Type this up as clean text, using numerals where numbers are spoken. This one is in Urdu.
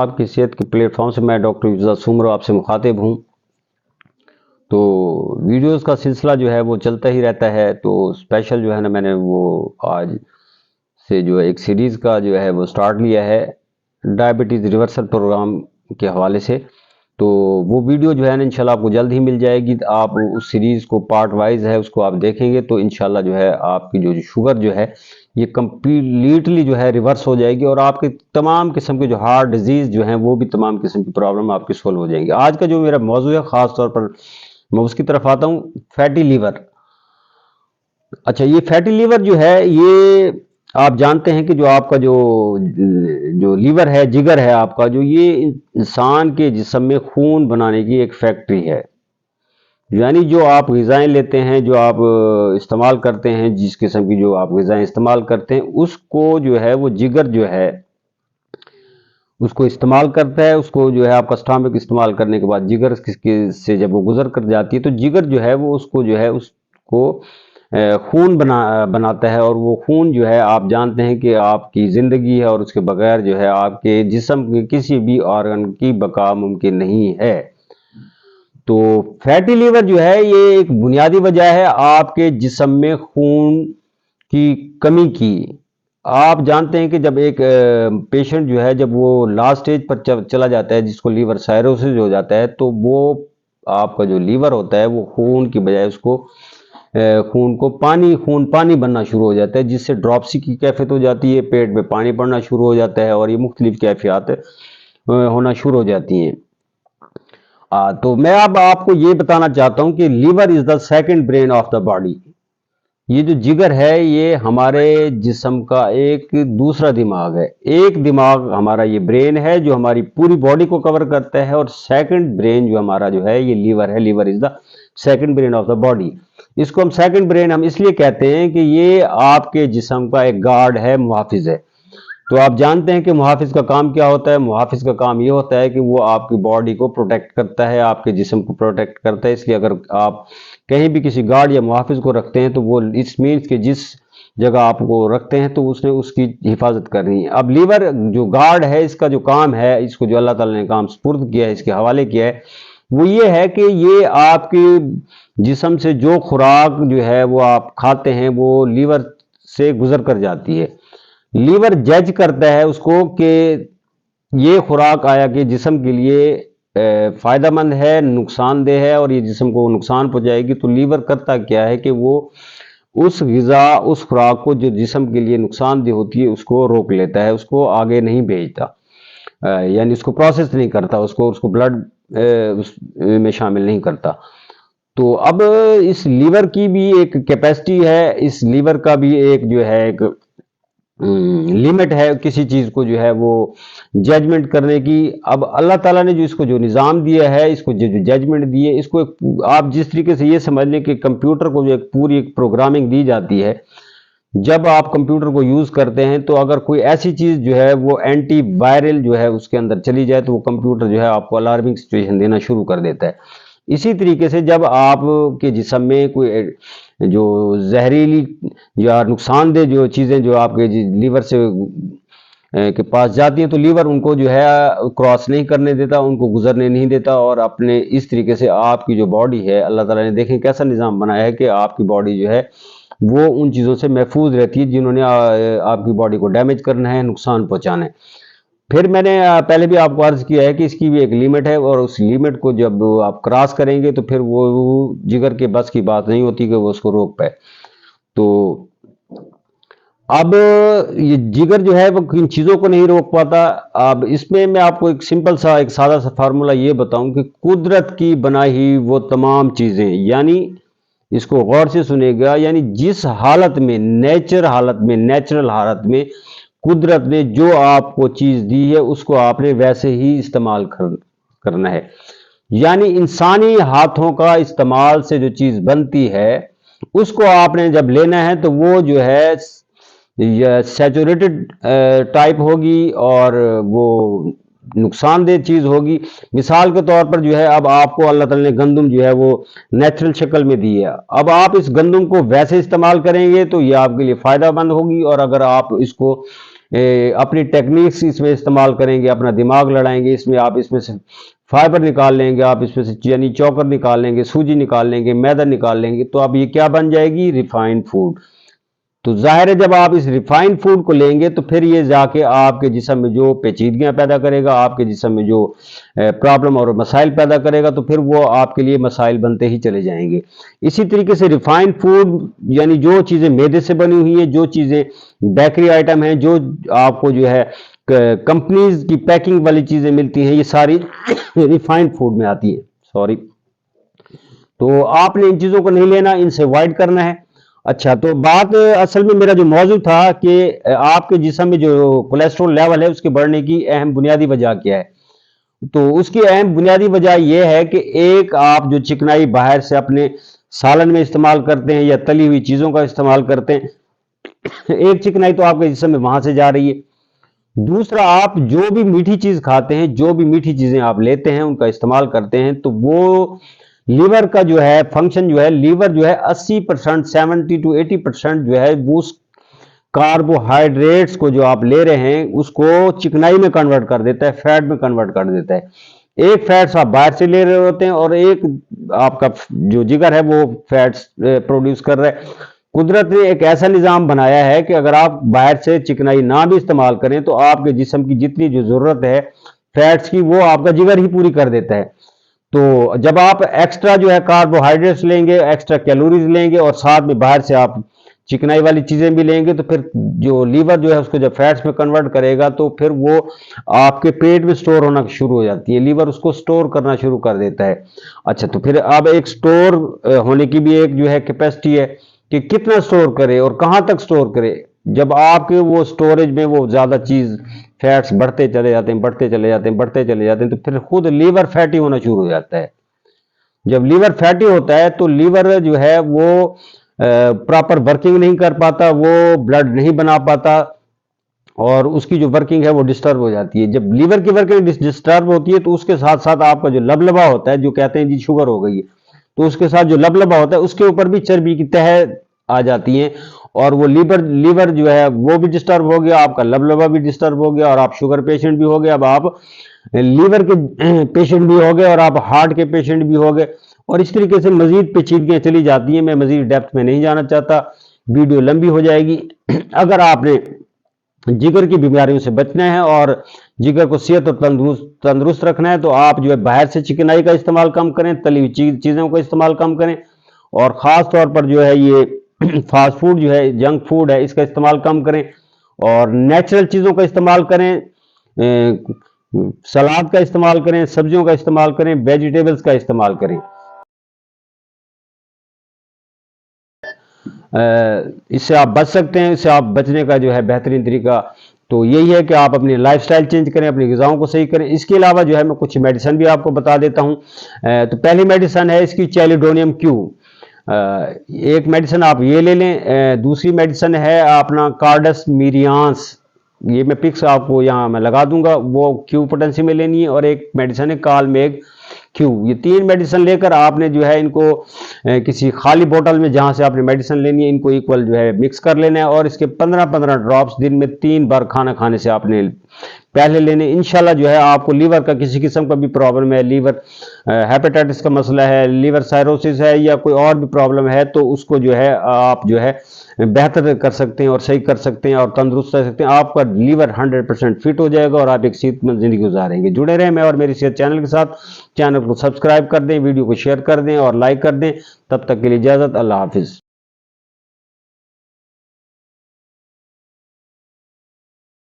آپ کی صحت کے پلیٹ فارم سے میں ڈاکٹر حفظہ سومرو آپ سے مخاطب ہوں۔ تو ویڈیوز کا سلسلہ جو ہے وہ چلتا ہی رہتا ہے، تو اسپیشل جو ہے نا میں نے وہ آج سے جو ایک سیریز کا جو ہے وہ سٹارٹ لیا ہے ڈائبٹیز ریورسل پروگرام کے حوالے سے۔ تو وہ ویڈیو جو ہے نا انشاءاللہ آپ کو جلد ہی مل جائے گی۔ آپ اس سیریز کو پارٹ وائز ہے اس کو آپ دیکھیں گے تو انشاءاللہ جو ہے آپ کی جو شوگر جو ہے یہ کمپلیٹلی جو ہے ریورس ہو جائے گی، اور آپ کے تمام قسم کے جو ہارٹ ڈیزیز جو ہیں وہ بھی تمام قسم کی پرابلم آپ کی سولو ہو جائیں گی۔ آج کا جو میرا موضوع ہے خاص طور پر میں اس کی طرف آتا ہوں، فیٹی لیور۔ اچھا، یہ فیٹی لیور جو ہے یہ آپ جانتے ہیں کہ جو آپ کا جو لیور ہے، جگر ہے آپ کا، جو یہ انسان کے جسم میں خون بنانے کی ایک فیکٹری ہے۔ یعنی جو آپ غذائیں لیتے ہیں، جو آپ استعمال کرتے ہیں، جس قسم کی جو آپ غذائیں استعمال کرتے ہیں، اس کو جو ہے وہ جگر جو ہے اس کو استعمال کرتا ہے۔ اس کو جو ہے آپ کا اسٹامک استعمال کرنے کے بعد جگر سے جب وہ گزر کر جاتی ہے تو جگر جو ہے وہ اس کو جو ہے اس کو خون بناتا ہے، اور وہ خون جو ہے آپ جانتے ہیں کہ آپ کی زندگی ہے، اور اس کے بغیر جو ہے آپ کے جسم کے کسی بھی آرگن کی بقا ممکن نہیں ہے۔ تو فیٹی لیور جو ہے یہ ایک بنیادی وجہ ہے آپ کے جسم میں خون کی کمی کی۔ آپ جانتے ہیں کہ جب ایک پیشنٹ جو ہے جب وہ لاسٹ سٹیج پر چلا جاتا ہے، جس کو لیور سائروسس ہو جاتا ہے، تو وہ آپ کا جو لیور ہوتا ہے وہ خون کی بجائے اس کو خون کو پانی بننا شروع ہو جاتا ہے، جس سے ڈراپسی کی کیفیت ہو جاتی ہے، پیٹ میں پانی پڑنا شروع ہو جاتا ہے، اور یہ مختلف کیفیات ہونا شروع ہو جاتی ہیں۔ تو میں اب آپ کو یہ بتانا چاہتا ہوں کہ liver is the second brain of the body. یہ جو جگر ہے یہ ہمارے جسم کا ایک دوسرا دماغ ہے۔ ایک دماغ ہمارا یہ برین ہے جو ہماری پوری باڈی کو کور کرتا ہے، اور سیکنڈ برین جو ہمارا جو ہے یہ لیور ہے۔ Liver is the second brain of the body. اس کو ہم سیکنڈ برین ہم اس لیے کہتے ہیں کہ یہ آپ کے جسم کا ایک گارڈ ہے، محافظ ہے۔ تو آپ جانتے ہیں کہ محافظ کا کام کیا ہوتا ہے؟ محافظ کا کام یہ ہوتا ہے کہ وہ آپ کی باڈی کو پروٹیکٹ کرتا ہے، آپ کے جسم کو پروٹیکٹ کرتا ہے۔ اس لیے اگر آپ کہیں بھی کسی گارڈ یا محافظ کو رکھتے ہیں تو وہ اس مینس کہ جس جگہ آپ کو رکھتے ہیں تو اس نے اس کی حفاظت کرنی ہے۔ اب لیور جو گارڈ ہے، اس کا جو کام ہے، اس کو جو اللہ تعالیٰ نے کام سپرد کیا ہے، اس کے حوالے کیا ہے، وہ یہ ہے کہ یہ آپ کے جسم سے جو خوراک جو ہے وہ آپ کھاتے ہیں وہ لیور سے گزر کر جاتی ہے۔ لیور جج کرتا ہے اس کو کہ یہ خوراک آیا کہ جسم کے لیے فائدہ مند ہے، نقصان دہ ہے، اور یہ جسم کو نقصان پہنچائے گی۔ تو لیور کرتا کیا ہے کہ وہ اس غذا، اس خوراک کو جو جسم کے لیے نقصان دہ ہوتی ہے اس کو روک لیتا ہے، اس کو آگے نہیں بھیجتا، یعنی اس کو پروسیس نہیں کرتا، اس کو بلڈ میں شامل نہیں کرتا۔ تو اب اس لیور کی بھی ایک کیپیسٹی ہے، اس لیور کا بھی ایک جو ہے ایک لمٹ ہے کسی چیز کو جو ہے وہ ججمنٹ کرنے کی۔ اب اللہ تعالیٰ نے جو اس کو جو نظام دیا ہے، اس کو جو ججمنٹ دی ہے، اس کو آپ جس طریقے سے یہ سمجھ لیں کہ کمپیوٹر کو جو ایک پوری ایک پروگرامنگ دی جاتی ہے، جب آپ کمپیوٹر کو یوز کرتے ہیں تو اگر کوئی ایسی چیز جو ہے وہ اینٹی وائرل جو ہے اس کے اندر چلی جائے تو وہ کمپیوٹر جو ہے آپ کو الارمنگ سچویشن دینا شروع کر دیتا ہے۔ اسی طریقے سے جب آپ کے جسم میں کوئی جو زہریلی یا نقصان دہ جو چیزیں جو آپ کے لیور سے کے پاس جاتی ہیں تو لیور ان کو جو ہے کراس نہیں کرنے دیتا، ان کو گزرنے نہیں دیتا، اور اپنے اس طریقے سے آپ کی جو باڈی ہے، اللہ تعالیٰ نے دیکھیں کیسا نظام بنایا ہے کہ آپ کی باڈی جو ہے وہ ان چیزوں سے محفوظ رہتی ہے جنہوں نے آپ کی باڈی کو ڈیمیج کرنا ہے، نقصان پہنچانا ہے۔ پھر میں نے پہلے بھی آپ کو عرض کیا ہے کہ اس کی بھی ایک لیمٹ ہے، اور اس لیمٹ کو جب آپ کراس کریں گے تو پھر وہ جگر کے بس کی بات نہیں ہوتی کہ وہ اس کو روک پائے۔ تو اب یہ جگر جو ہے وہ کن چیزوں کو نہیں روک پاتا۔ اب اس میں آپ کو ایک سمپل سا ایک سادہ سا فارمولا یہ بتاؤں کہ قدرت کی بنائی وہ تمام چیزیں، یعنی اس کو غور سے سنے گا، یعنی جس حالت میں نیچرل حالت میں قدرت نے جو آپ کو چیز دی ہے اس کو آپ نے ویسے ہی استعمال کرنا ہے۔ یعنی انسانی ہاتھوں کا استعمال سے جو چیز بنتی ہے اس کو آپ نے جب لینا ہے تو وہ جو ہے سیچوریٹڈ ٹائپ ہوگی اور وہ نقصان دہ چیز ہوگی۔ مثال کے طور پر جو ہے اب آپ کو اللہ تعالیٰ نے گندم جو ہے وہ نیچرل شکل میں دی ہے، اب آپ اس گندم کو ویسے استعمال کریں گے تو یہ آپ کے لیے فائدہ مند ہوگی، اور اگر آپ اس کو اپنی ٹیکنیکس اس میں استعمال کریں گے، اپنا دماغ لڑائیں گے، آپ اس میں سے فائبر نکال لیں گے، آپ اس میں سے یعنی چوکر نکال لیں گے، سوجی نکال لیں گے، میدا نکال لیں گے، تو اب یہ کیا بن جائے گی؟ Refined food. تو ظاہر ہے جب آپ اس ریفائنڈ فوڈ کو لیں گے تو پھر یہ جا کے آپ کے جسم میں جو پیچیدگیاں پیدا کرے گا، آپ کے جسم میں جو پرابلم اور مسائل پیدا کرے گا، تو پھر وہ آپ کے لیے مسائل بنتے ہی چلے جائیں گے۔ اسی طریقے سے ریفائنڈ فوڈ یعنی جو چیزیں میدے سے بنی ہوئی ہیں، جو چیزیں بیکری آئٹم ہیں، جو آپ کو جو ہے کمپنیز کی پیکنگ والی چیزیں ملتی ہیں، یہ ساری ریفائنڈ فوڈ میں آتی ہیں، سوری۔ تو آپ نے ان چیزوں کو نہیں لینا، ان سے اوائڈ کرنا ہے۔ اچھا، تو بات اصل میں میرا جو موضوع تھا کہ آپ کے جسم میں جو کولیسٹرول لیول ہے اس کے بڑھنے کی اہم بنیادی وجہ کیا ہے؟ تو اس کی اہم بنیادی وجہ یہ ہے کہ ایک آپ جو چکنائی باہر سے اپنے سالن میں استعمال کرتے ہیں یا تلی ہوئی چیزوں کا استعمال کرتے ہیں، ایک چکنائی تو آپ کے جسم میں وہاں سے جا رہی ہے۔ دوسرا، آپ جو بھی میٹھی چیز کھاتے ہیں، جو بھی میٹھی چیزیں آپ لیتے ہیں، ان کا استعمال کرتے ہیں، تو وہ لیور کا جو ہے فنکشن جو ہے، لیور جو ہے 80%، 70 to 80% جو ہے وہ اس کاربوہائیڈریٹس کو جو آپ لے رہے ہیں اس کو چکنائی میں کنورٹ کر دیتا ہے، فیٹ میں کنورٹ کر دیتا ہے۔ ایک فیٹس آپ باہر سے لے رہے ہوتے ہیں اور ایک آپ کا جو جگر ہے وہ فیٹس پروڈیوس کر رہا ہے۔ قدرت نے ایک ایسا نظام بنایا ہے کہ اگر آپ باہر سے چکنائی نہ بھی استعمال کریں تو آپ کے جسم کی جتنی جو ضرورت ہے فیٹس کی، وہ آپ کا جگر ہی پوری کر دیتا ہے۔ تو جب آپ ایکسٹرا جو ہے کاربوہائیڈریٹس لیں گے، ایکسٹرا کیلوریز لیں گے اور ساتھ میں باہر سے آپ چکنائی والی چیزیں بھی لیں گے، تو پھر جو لیور جو ہے اس کو جب فیٹس میں کنورٹ کرے گا تو پھر وہ آپ کے پیٹ میں سٹور ہونا شروع ہو جاتی ہے، لیور اس کو سٹور کرنا شروع کر دیتا ہے۔ اچھا، تو پھر اب ایک سٹور ہونے کی بھی ایک جو ہے کیپیسٹی ہے کہ کتنا سٹور کرے اور کہاں تک سٹور کرے۔ جب آپ کے وہ سٹوریج میں وہ زیادہ چیز فیٹس بڑھتے چلے جاتے ہیں تو پھر خود لیور فیٹی ہونا شروع ہو جاتا ہے۔ جب لیور فیٹی ہوتا ہے تو لیور جو ہے وہ پراپر ورکنگ نہیں کر پاتا، وہ بلڈ نہیں بنا پاتا اور اس کی جو ورکنگ ہے وہ ڈسٹرب ہو جاتی ہے۔ جب لیور کی ورکنگ ڈسٹرب ہوتی ہے تو اس کے ساتھ ساتھ آپ کا جو لبلبا ہوتا ہے، جو کہتے ہیں جی شوگر ہو گئی ہے، تو اس کے ساتھ جو لبلبا ہوتا ہے اس کے اوپر بھی چربی کی تہہ آ جاتی ہیں اور وہ لیور جو ہے وہ بھی ڈسٹرب ہو گیا، آپ کا لبلبا بھی ڈسٹرب ہو گیا اور آپ شوگر پیشنٹ بھی ہو گئے، اب آپ لیور کے پیشنٹ بھی ہو گئے اور آپ ہارٹ کے پیشنٹ بھی ہو گئے، اور اس طریقے سے مزید پیچیدگیاں چلی جاتی ہیں۔ میں مزید ڈیپتھ میں نہیں جانا چاہتا، ویڈیو لمبی ہو جائے گی۔ اگر آپ نے جگر کی بیماریوں سے بچنا ہے اور جگر کو صحت اور تندرست رکھنا ہے تو آپ جو ہے باہر سے چکنائی کا استعمال کم کریں، تلی ہوئی چیزوں کا استعمال کم کریں، اور خاص طور پر جو ہے یہ فاسٹ فوڈ جو ہے، جنک فوڈ ہے، اس کا استعمال کم کریں اور نیچرل چیزوں کا استعمال کریں، سلاد کا استعمال کریں، سبزیوں کا استعمال کریں، ویجیٹیبلز کا استعمال کریں۔ اس سے آپ بچ سکتے ہیں۔ اس سے آپ بچنے کا جو ہے بہترین طریقہ تو یہی ہے کہ آپ اپنی لائف سٹائل چینج کریں، اپنی غذاؤں کو صحیح کریں۔ اس کے علاوہ جو ہے میں کچھ میڈیسن بھی آپ کو بتا دیتا ہوں۔ تو پہلی میڈیسن ہے اس کی چیلیڈونیم کیو، ایک میڈیسن آپ یہ لے لیں۔ دوسری میڈیسن ہے اپنا کارڈس میریانس، یہ میں پکس آپ کو یہاں میں لگا دوں گا، وہ کیو پوٹنسی میں لینی ہے، اور ایک میڈیسن ہے کالمیگ کیو۔ یہ تین میڈیسن لے کر آپ نے جو ہے ان کو کسی خالی بوتل میں جہاں سے آپ نے میڈیسن لینی ہے ان کو ایکول جو ہے مکس کر لینا ہے، اور اس کے 15 ڈراپس دن میں 3 بار کھانا کھانے سے آپ نے پہلے لینے۔ انشاءاللہ جو ہے آپ کو لیور کا کسی قسم کا بھی پرابلم ہے، لیور ہیپیٹائٹس کا مسئلہ ہے، لیور سائروسس ہے یا کوئی اور بھی پرابلم ہے، تو اس کو جو ہے آپ جو ہے بہتر کر سکتے ہیں اور صحیح کر سکتے ہیں اور تندرست رہ سکتے ہیں۔ آپ کا لیور 100% فٹ ہو جائے گا اور آپ ایک صحت مند زندگی گزاریں گے۔ جڑے رہیں میں اور میری صحت چینل کے ساتھ۔ چینل کو سبسکرائب کر دیں، ویڈیو کو شیئر کر دیں اور لائک کر دیں۔ تب تک کے لیے اجازت، اللہ حافظ۔